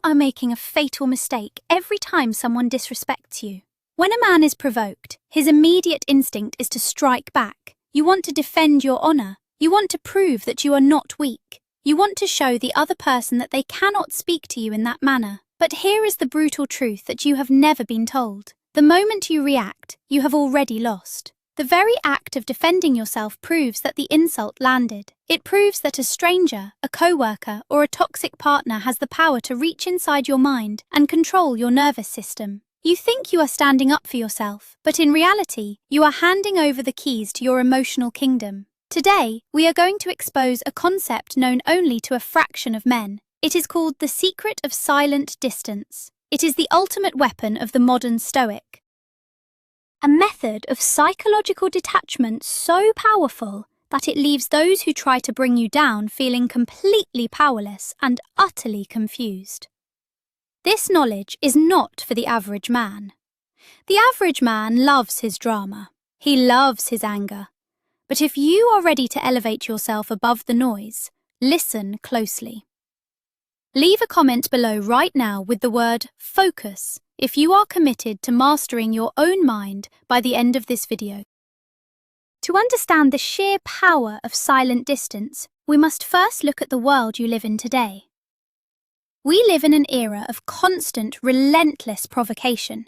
are making a fatal mistake every time someone disrespects you. When a man is provoked, his immediate instinct is to strike back. You want to defend your honor. You want to prove that you are not weak. You want to show the other person that they cannot speak to you in that manner. But here is the brutal truth that you have never been told. The moment you react, you have already lost. The very act of defending yourself proves that the insult landed. It proves that a stranger, a co-worker, or a toxic partner has the power to reach inside your mind and control your nervous system. You think you are standing up for yourself, but in reality, you are handing over the keys to your emotional kingdom. Today, we are going to expose a concept known only to a fraction of men. It is called the secret of silent distance. It is the ultimate weapon of the modern Stoic. A method of psychological detachment so powerful that it leaves those who try to bring you down feeling completely powerless and utterly confused. This knowledge is not for the average man. The average man loves his drama. He loves his anger. But if you are ready to elevate yourself above the noise, listen closely. Leave a comment below right now with the word focus if you are committed to mastering your own mind by the end of this video. To understand the sheer power of silent distance, we must first look at the world you live in today. We live in an era of constant, relentless provocation.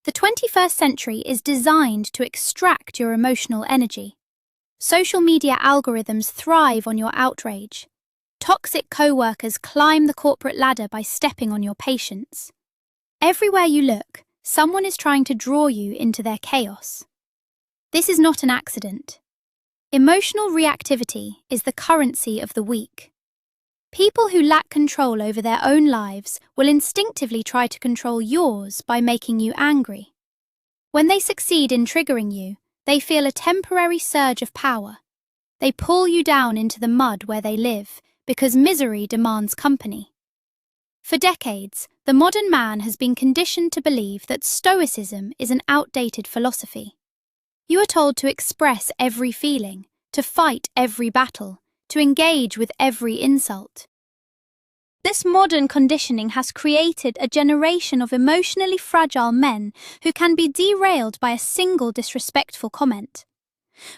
The 21st century is designed to extract your emotional energy. Social media algorithms thrive on your outrage. Toxic co-workers climb the corporate ladder by stepping on your patience. Everywhere you look, someone is trying to draw you into their chaos. This is not an accident. Emotional reactivity is the currency of the weak. People who lack control over their own lives will instinctively try to control yours by making you angry. When they succeed in triggering you, they feel a temporary surge of power. They pull you down into the mud where they live because misery demands company. For decades, the modern man has been conditioned to believe that Stoicism is an outdated philosophy. You are told to express every feeling, to fight every battle, to engage with every insult. This modern conditioning has created a generation of emotionally fragile men who can be derailed by a single disrespectful comment.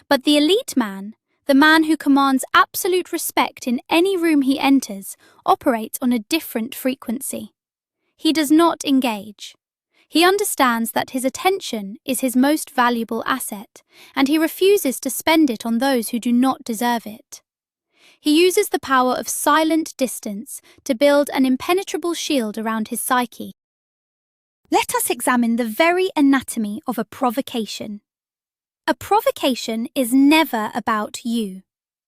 But the elite man, the man who commands absolute respect in any room he enters, operates on a different frequency. He does not engage. He understands that his attention is his most valuable asset, and he refuses to spend it on those who do not deserve it. He uses the power of silent distance to build an impenetrable shield around his psyche. Let us examine the very anatomy of a provocation. A provocation is never about you.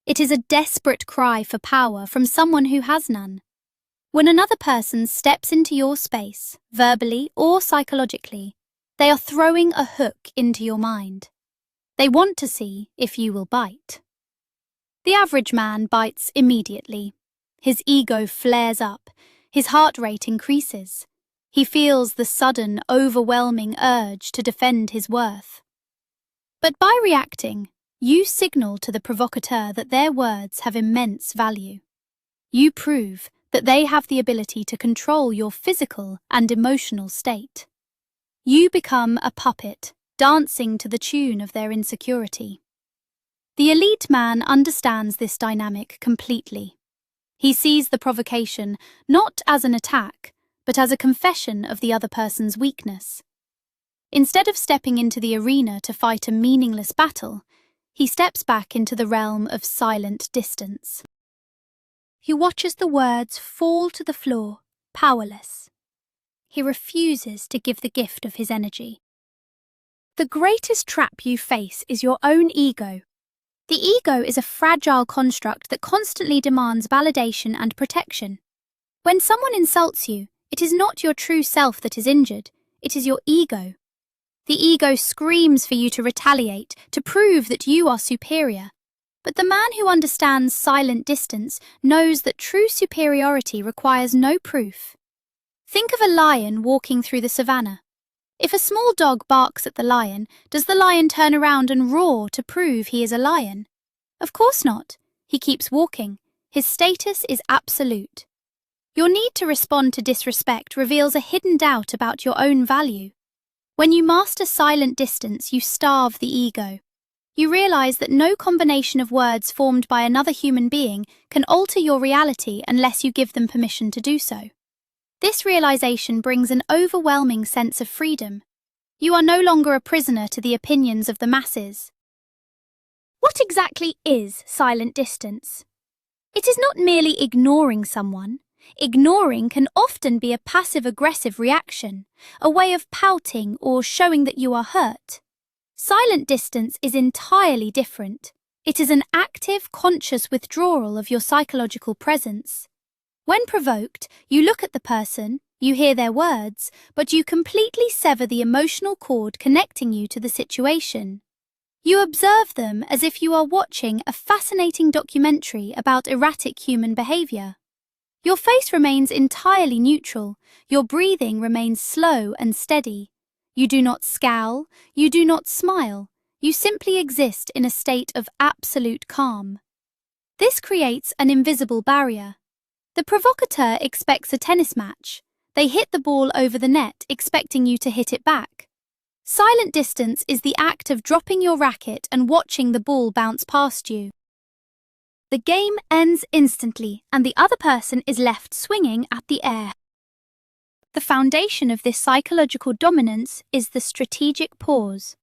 It is a desperate cry for power from someone who has none. When another person steps into your space, verbally or psychologically, they are throwing a hook into your mind. They want to see if you will bite. The average man bites immediately. His ego flares up. His heart rate increases. He feels the sudden, overwhelming urge to defend his worth. But by reacting, you signal to the provocateur that their words have immense value. You prove that they have the ability to control your physical and emotional state. You become a puppet, dancing to the tune of their insecurity. The elite man understands this dynamic completely. He sees the provocation not as an attack, but as a confession of the other person's weakness. Instead of stepping into the arena to fight a meaningless battle, he steps back into the realm of silent distance. He watches the words fall to the floor, powerless. He refuses to give the gift of his energy. The greatest trap you face is your own ego. The ego is a fragile construct that constantly demands validation and protection. When someone insults you, it is not your true self that is injured, it is your ego. The ego screams for you to retaliate, to prove that you are superior. But the man who understands silent distance knows that true superiority requires no proof. Think of a lion walking through the savannah. If a small dog barks at the lion, does the lion turn around and roar to prove he is a lion? Of course not. He keeps walking. His status is absolute. Your need to respond to disrespect reveals a hidden doubt about your own value. When you master silent distance, you starve the ego. You realize that no combination of words formed by another human being can alter your reality unless you give them permission to do so. This realization brings an overwhelming sense of freedom. You are no longer a prisoner to the opinions of the masses. What exactly is silent distance? It is not merely ignoring someone. Ignoring can often be a passive-aggressive reaction, a way of pouting or showing that you are hurt. Silent distance is entirely different. It is an active, conscious withdrawal of your psychological presence. When provoked, you look at the person, you hear their words, but you completely sever the emotional cord connecting you to the situation. You observe them as if you are watching a fascinating documentary about erratic human behavior. Your face remains entirely neutral, your breathing remains slow and steady. You do not scowl, you do not smile, you simply exist in a state of absolute calm. This creates an invisible barrier. The provocateur expects a tennis match. They hit the ball over the net, expecting you to hit it back. Silent distance is the act of dropping your racket and watching the ball bounce past you. The game ends instantly, and the other person is left swinging at the air. The foundation of this psychological dominance is the strategic pause.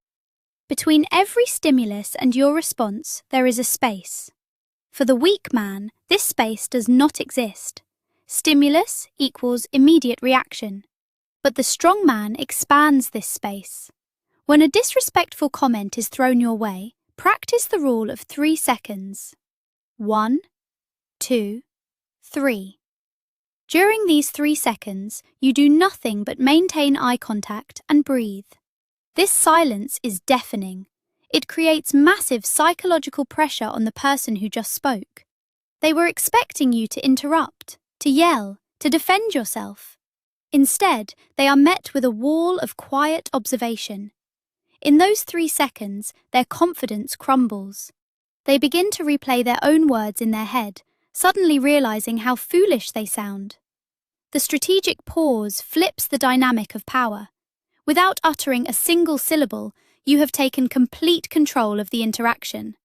Between every stimulus and your response, there is a space. For the weak man, this space does not exist. Stimulus equals immediate reaction. But the strong man expands this space. When a disrespectful comment is thrown your way, practice the rule of 3 seconds. 1, 2, 3. During these 3 seconds, you do nothing but maintain eye contact and breathe. This silence is deafening. It creates massive psychological pressure on the person who just spoke. They were expecting you to interrupt, to yell, to defend yourself. Instead, they are met with a wall of quiet observation. In those 3 seconds, their confidence crumbles. They begin to replay their own words in their head, suddenly realizing how foolish they sound. The strategic pause flips the dynamic of power. Without uttering a single syllable, you have taken complete control of the interaction.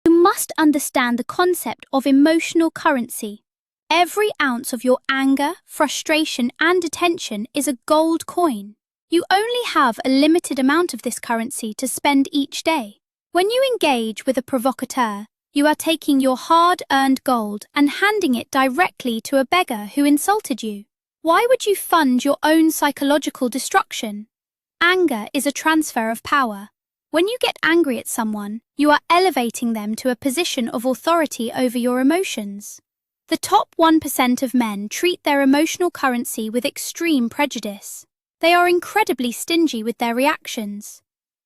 You must understand the concept of emotional currency. Every ounce of your anger, frustration, and attention is a gold coin. You only have a limited amount of this currency to spend each day. When you engage with a provocateur, you are taking your hard-earned gold and handing it directly to a beggar who insulted you. Why would you fund your own psychological destruction? Anger is a transfer of power. When you get angry at someone, you are elevating them to a position of authority over your emotions. The top 1% of men treat their emotional currency with extreme prejudice. They are incredibly stingy with their reactions.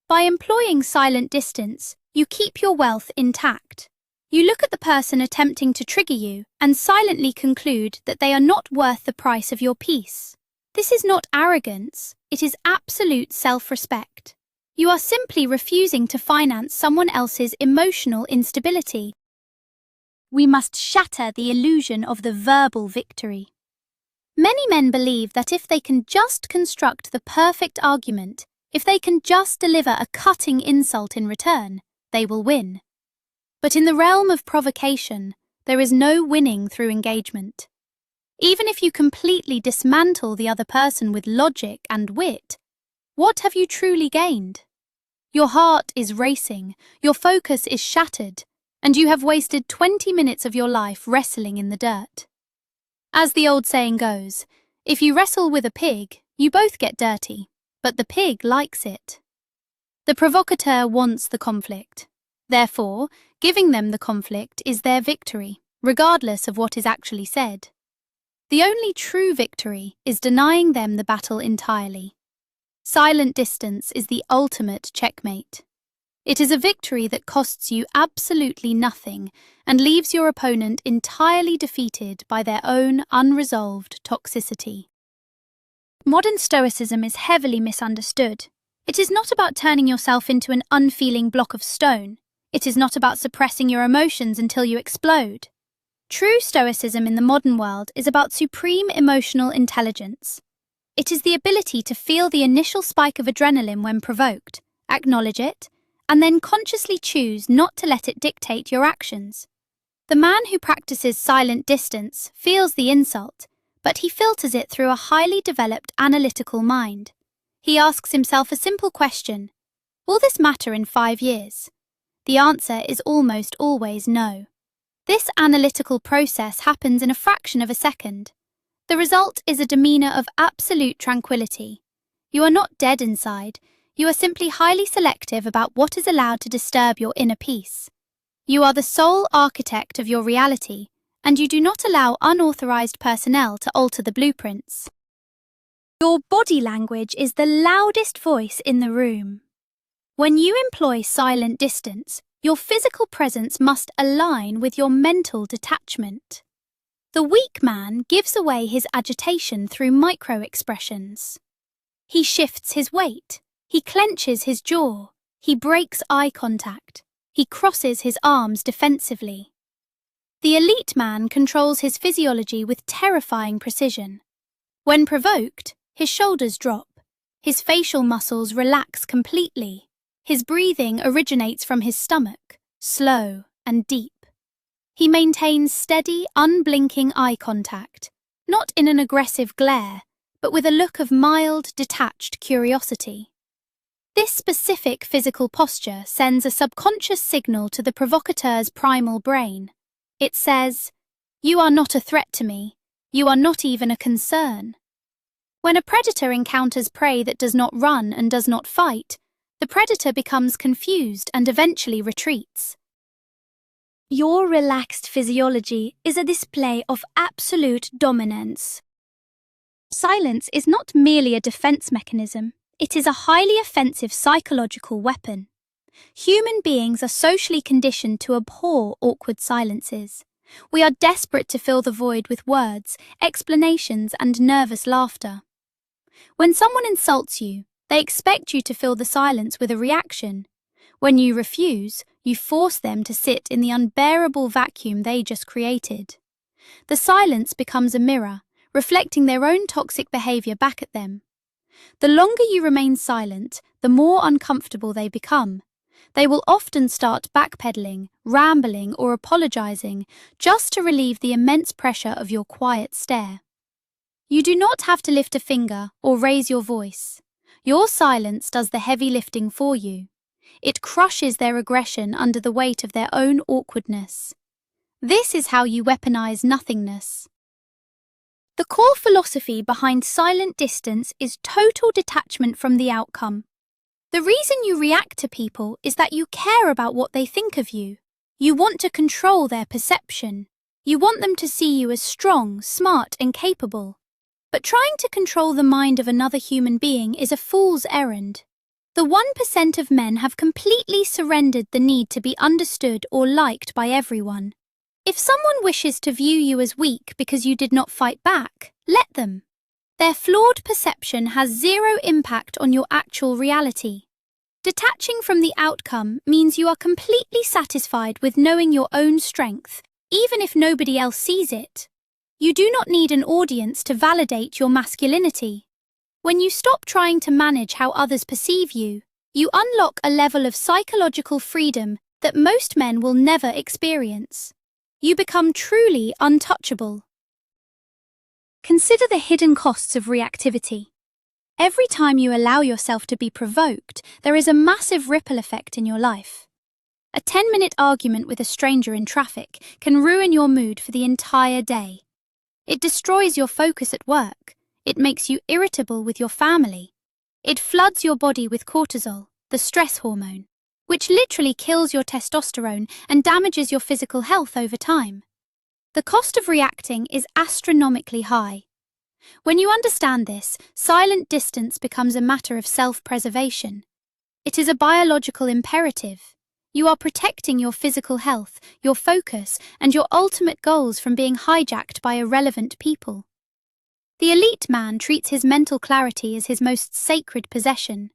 By employing silent distance, you keep your wealth intact. You look at the person attempting to trigger you and silently conclude that they are not worth the price of your peace. This is not arrogance, it is absolute self-respect. You are simply refusing to finance someone else's emotional instability. We must shatter the illusion of the verbal victory. Many men believe that if they can just construct the perfect argument, if they can just deliver a cutting insult in return, they will win. But in the realm of provocation, there is no winning through engagement. Even if you completely dismantle the other person with logic and wit, what have you truly gained? Your heart is racing, your focus is shattered, and you have wasted 20 minutes of your life wrestling in the dirt. As the old saying goes, if you wrestle with a pig, you both get dirty, but the pig likes it. The provocateur wants the conflict. Therefore, giving them the conflict is their victory, regardless of what is actually said. The only true victory is denying them the battle entirely. Silent distance is the ultimate checkmate. It is a victory that costs you absolutely nothing and leaves your opponent entirely defeated by their own unresolved toxicity. Modern Stoicism is heavily misunderstood. It is not about turning yourself into an unfeeling block of stone. It is not about suppressing your emotions until you explode. True Stoicism in the modern world is about supreme emotional intelligence. It is the ability to feel the initial spike of adrenaline when provoked, acknowledge it, and then consciously choose not to let it dictate your actions. The man who practices silent distance feels the insult, but he filters it through a highly developed analytical mind. He asks himself a simple question: will this matter in 5 years? The answer is almost always no. This analytical process happens in a fraction of a second. The result is a demeanor of absolute tranquility. You are not dead inside, you are simply highly selective about what is allowed to disturb your inner peace. You are the sole architect of your reality, and you do not allow unauthorized personnel to alter the blueprints. Your body language is the loudest voice in the room. When you employ silent distance, your physical presence must align with your mental detachment. The weak man gives away his agitation through micro-expressions. He shifts his weight, he clenches his jaw, he breaks eye contact, he crosses his arms defensively. The elite man controls his physiology with terrifying precision. When provoked, his shoulders drop, his facial muscles relax completely, his breathing originates from his stomach, slow and deep. He maintains steady, unblinking eye contact, not in an aggressive glare, but with a look of mild, detached curiosity. This specific physical posture sends a subconscious signal to the provocateur's primal brain. It says, "You are not a threat to me. You are not even a concern." When a predator encounters prey that does not run and does not fight, the predator becomes confused and eventually retreats. Your relaxed physiology is a display of absolute dominance. Silence is not merely a defense mechanism, it is a highly offensive psychological weapon. Human beings are socially conditioned to abhor awkward silences. We are desperate to fill the void with words, explanations, and nervous laughter. When someone insults you, they expect you to fill the silence with a reaction. When you refuse, you force them to sit in the unbearable vacuum they just created. The silence becomes a mirror, reflecting their own toxic behavior back at them. The longer you remain silent, the more uncomfortable they become. They will often start backpedaling, rambling, or apologizing just to relieve the immense pressure of your quiet stare. You do not have to lift a finger or raise your voice. Your silence does the heavy lifting for you. It crushes their aggression under the weight of their own awkwardness. This is how you weaponize nothingness. The core philosophy behind silent distance is total detachment from the outcome. The reason you react to people is that you care about what they think of you. You want to control their perception. You want them to see you as strong, smart, and capable. But trying to control the mind of another human being is a fool's errand. The 1% of men have completely surrendered the need to be understood or liked by everyone. If someone wishes to view you as weak because you did not fight back, let them. Their flawed perception has zero impact on your actual reality. Detaching from the outcome means you are completely satisfied with knowing your own strength, even if nobody else sees it. You do not need an audience to validate your masculinity. When you stop trying to manage how others perceive you, you unlock a level of psychological freedom that most men will never experience. You become truly untouchable. Consider the hidden costs of reactivity. Every time you allow yourself to be provoked, there is a massive ripple effect in your life. A 10-minute argument with a stranger in traffic can ruin your mood for the entire day. It destroys your focus at work. It makes you irritable with your family. It floods your body with cortisol, the stress hormone, which literally kills your testosterone and damages your physical health over time. The cost of reacting is astronomically high. When you understand this, silent distance becomes a matter of self-preservation. It is a biological imperative. You are protecting your physical health, your focus, and your ultimate goals from being hijacked by irrelevant people. The elite man treats his mental clarity as his most sacred possession.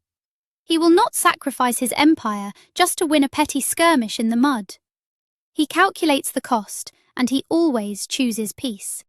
He will not sacrifice his empire just to win a petty skirmish in the mud. He calculates the cost and he always chooses peace.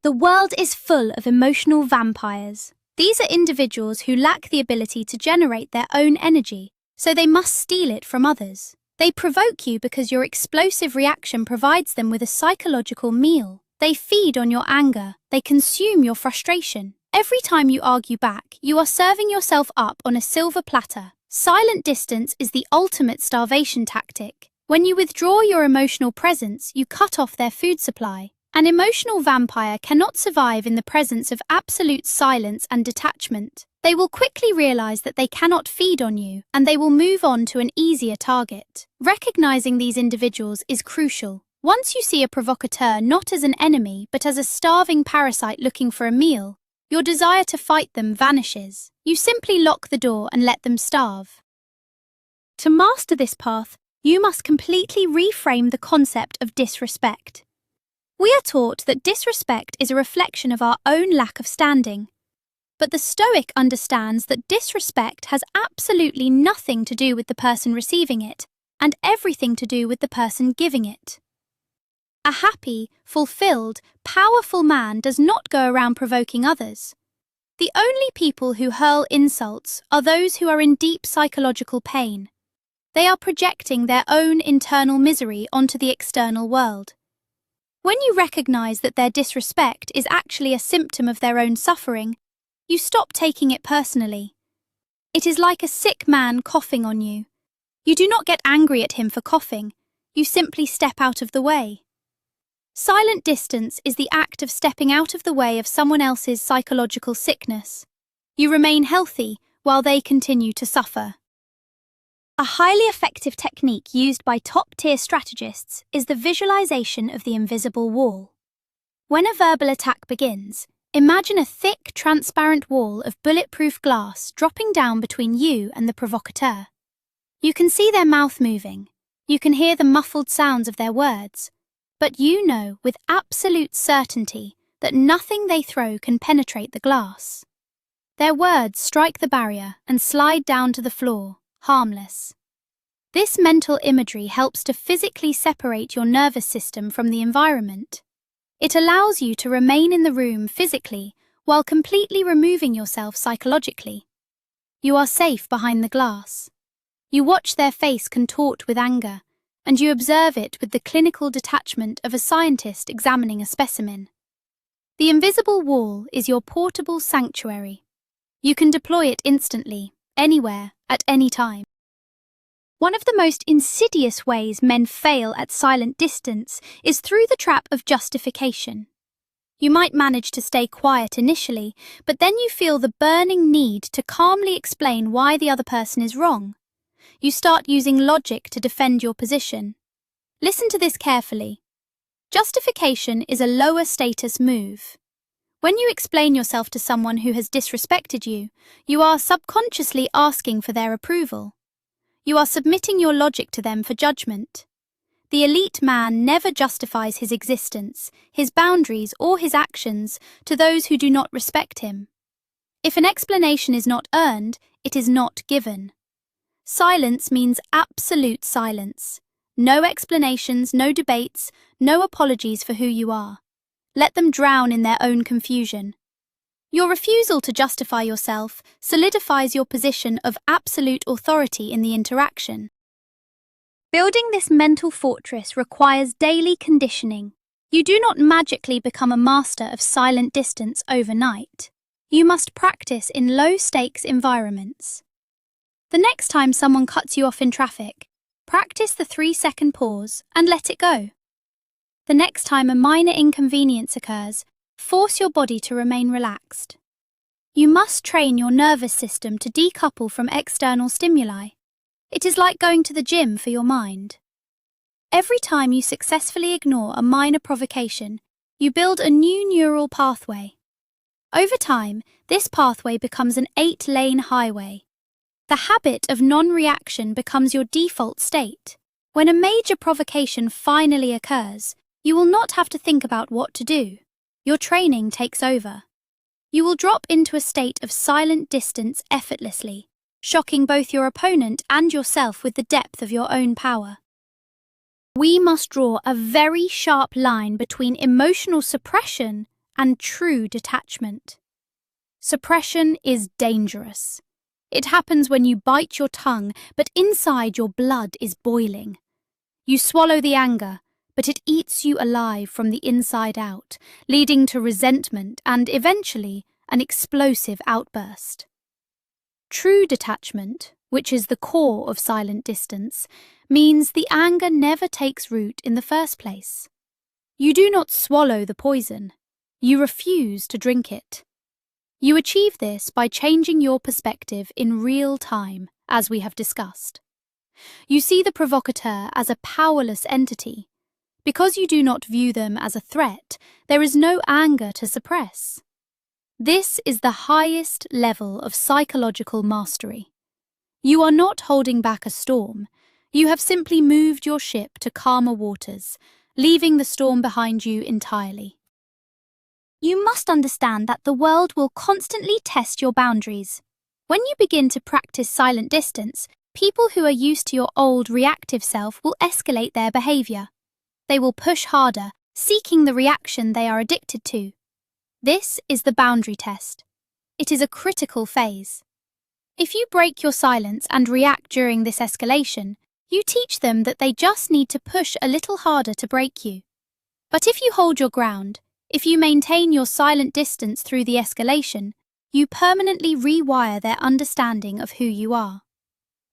The world is full of emotional vampires. These are individuals who lack the ability to generate their own energy, so they must steal it from others. They provoke you because your explosive reaction provides them with a psychological meal. They feed on your anger. They consume your frustration. Every time you argue back, you are serving yourself up on a silver platter. Silent distance is the ultimate starvation tactic. When you withdraw your emotional presence, you cut off their food supply. An emotional vampire cannot survive in the presence of absolute silence and detachment. They will quickly realize that they cannot feed on you, and they will move on to an easier target. Recognizing these individuals is crucial. Once you see a provocateur not as an enemy but as a starving parasite looking for a meal, your desire to fight them vanishes. You simply lock the door and let them starve. To master this path, you must completely reframe the concept of disrespect. We are taught that disrespect is a reflection of our own lack of standing. But the Stoic understands that disrespect has absolutely nothing to do with the person receiving it, and everything to do with the person giving it. A happy, fulfilled, powerful man does not go around provoking others. The only people who hurl insults are those who are in deep psychological pain. They are projecting their own internal misery onto the external world. When you recognize that their disrespect is actually a symptom of their own suffering, you stop taking it personally. It is like a sick man coughing on you. You do not get angry at him for coughing, you simply step out of the way. Silent distance is the act of stepping out of the way of someone else's psychological sickness. You remain healthy while they continue to suffer. A highly effective technique used by top-tier strategists is the visualization of the invisible wall. When a verbal attack begins, imagine a thick, transparent wall of bulletproof glass dropping down between you and the provocateur. You can see their mouth moving. You can hear the muffled sounds of their words. But you know with absolute certainty that nothing they throw can penetrate the glass. Their words strike the barrier and slide down to the floor, harmless. This mental imagery helps to physically separate your nervous system from the environment. It allows you to remain in the room physically while completely removing yourself psychologically. You are safe behind the glass. You watch their face contort with anger, and you observe it with the clinical detachment of a scientist examining a specimen. The invisible wall is your portable sanctuary. You can deploy it instantly, anywhere, at any time. One of the most insidious ways men fail at silent distance is through the trap of justification. You might manage to stay quiet initially, but then you feel the burning need to calmly explain why the other person is wrong. You start using logic to defend your position. Listen to this carefully. Justification is a lower status move. When you explain yourself to someone who has disrespected you, you are subconsciously asking for their approval. You are submitting your logic to them for judgment. The elite man never justifies his existence, his boundaries, or his actions to those who do not respect him. If an explanation is not earned, it is not given. Silence means absolute silence. No explanations, no debates, no apologies for who you are. Let them drown in their own confusion. Your refusal to justify yourself solidifies your position of absolute authority in the interaction. Building this mental fortress requires daily conditioning. You do not magically become a master of silent distance overnight. You must practice in low-stakes environments. The next time someone cuts you off in traffic, practice the 3-second pause and let it go. The next time a minor inconvenience occurs, force your body to remain relaxed. You must train your nervous system to decouple from external stimuli. It is like going to the gym for your mind. Every time you successfully ignore a minor provocation, you build a new neural pathway. Over time, this pathway becomes an 8-lane highway. The habit of non-reaction becomes your default state. When a major provocation finally occurs, you will not have to think about what to do. Your training takes over. You will drop into a state of silent distance effortlessly, shocking both your opponent and yourself with the depth of your own power. We must draw a very sharp line between emotional suppression and true detachment. Suppression is dangerous. It happens when you bite your tongue, but inside your blood is boiling. You swallow the anger, but it eats you alive from the inside out, leading to resentment and, eventually, an explosive outburst. True detachment, which is the core of silent distance, means the anger never takes root in the first place. You do not swallow the poison. You refuse to drink it. You achieve this by changing your perspective in real time, as we have discussed. You see the provocateur as a powerless entity. Because you do not view them as a threat, there is no anger to suppress. This is the highest level of psychological mastery. You are not holding back a storm. You have simply moved your ship to calmer waters, leaving the storm behind you entirely. You must understand that the world will constantly test your boundaries. When you begin to practice silent distance, people who are used to your old reactive self will escalate their behavior. They will push harder, seeking the reaction they are addicted to. This is the boundary test. It is a critical phase. If you break your silence and react during this escalation, you teach them that they just need to push a little harder to break you. But if you hold your ground, if you maintain your silent distance through the escalation, you permanently rewire their understanding of who you are.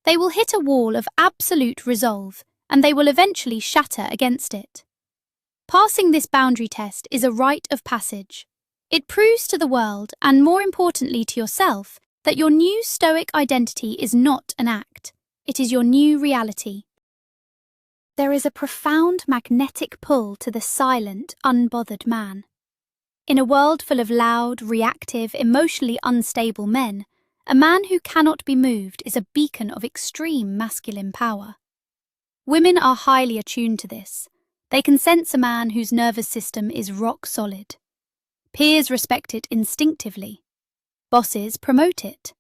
They will hit a wall of absolute resolve, and they will eventually shatter against it. Passing this boundary test is a rite of passage. It proves to the world, and more importantly to yourself, that your new Stoic identity is not an act. It is your new reality. There is a profound magnetic pull to the silent, unbothered man. In a world full of loud, reactive, emotionally unstable men, a man who cannot be moved is a beacon of extreme masculine power. Women are highly attuned to this. They can sense a man whose nervous system is rock solid. Peers respect it instinctively. Bosses promote it.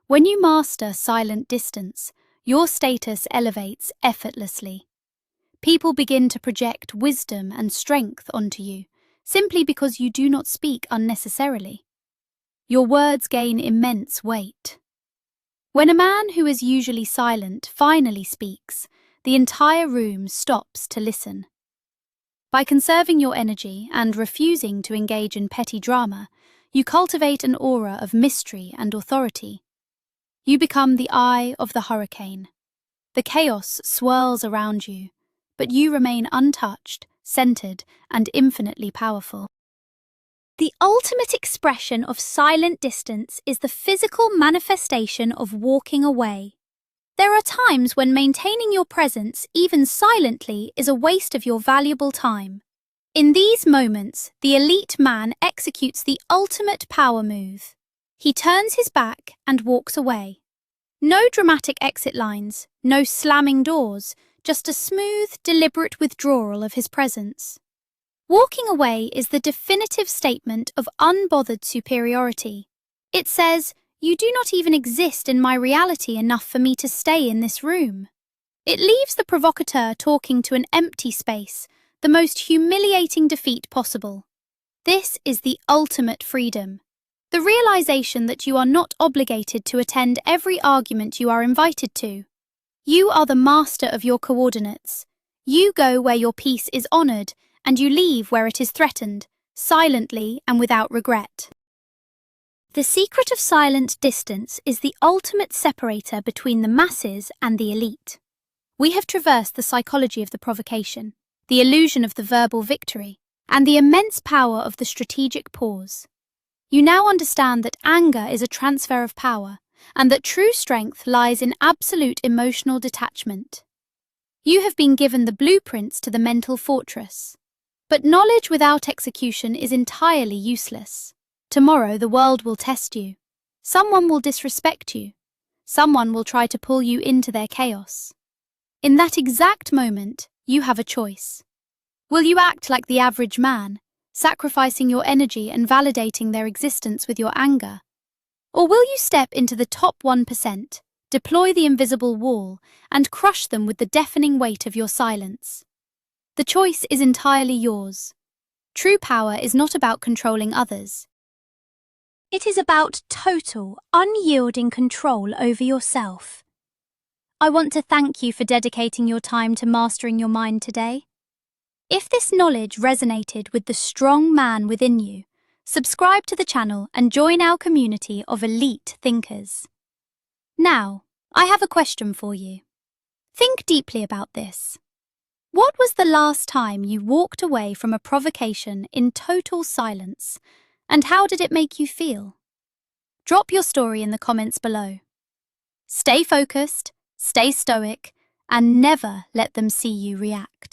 When you master silent distance, your status elevates effortlessly. People begin to project wisdom and strength onto you, simply because you do not speak unnecessarily. Your words gain immense weight. When a man who is usually silent finally speaks, the entire room stops to listen. By conserving your energy and refusing to engage in petty drama, you cultivate an aura of mystery and authority. You become the eye of the hurricane. The chaos swirls around you, but you remain untouched, centered, and infinitely powerful. The ultimate expression of silent distance is the physical manifestation of walking away. There are times when maintaining your presence, even silently, is a waste of your valuable time. In these moments, the elite man executes the ultimate power move. He turns his back and walks away. No dramatic exit lines, no slamming doors, just a smooth, deliberate withdrawal of his presence. Walking away is the definitive statement of unbothered superiority. It says, "You do not even exist in my reality enough for me to stay in this room." It leaves the provocateur talking to an empty space, the most humiliating defeat possible. This is the ultimate freedom. The realization that you are not obligated to attend every argument you are invited to. You are the master of your coordinates. You go where your peace is honored, and you leave where it is threatened, silently and without regret. The secret of silent distance is the ultimate separator between the masses and the elite. We have traversed the psychology of the provocation, the illusion of the verbal victory, and the immense power of the strategic pause. You now understand that anger is a transfer of power, and that true strength lies in absolute emotional detachment. You have been given the blueprints to the mental fortress. But knowledge without execution is entirely useless. Tomorrow the world will test you. Someone will disrespect you. Someone will try to pull you into their chaos. In that exact moment, you have a choice. Will you act like the average man, sacrificing your energy and validating their existence with your anger? Or will you step into the top 1%, deploy the invisible wall, and crush them with the deafening weight of your silence. The choice is entirely yours. True power is not about controlling others. It is about total, unyielding control over yourself. I want to thank you for dedicating your time to mastering your mind today. If this knowledge resonated with the strong man within you, subscribe to the channel and join our community of elite thinkers. Now, I have a question for you. Think deeply about this. What was the last time you walked away from a provocation in total silence, and how did it make you feel? Drop your story in the comments below. Stay focused, stay stoic, and never let them see you react.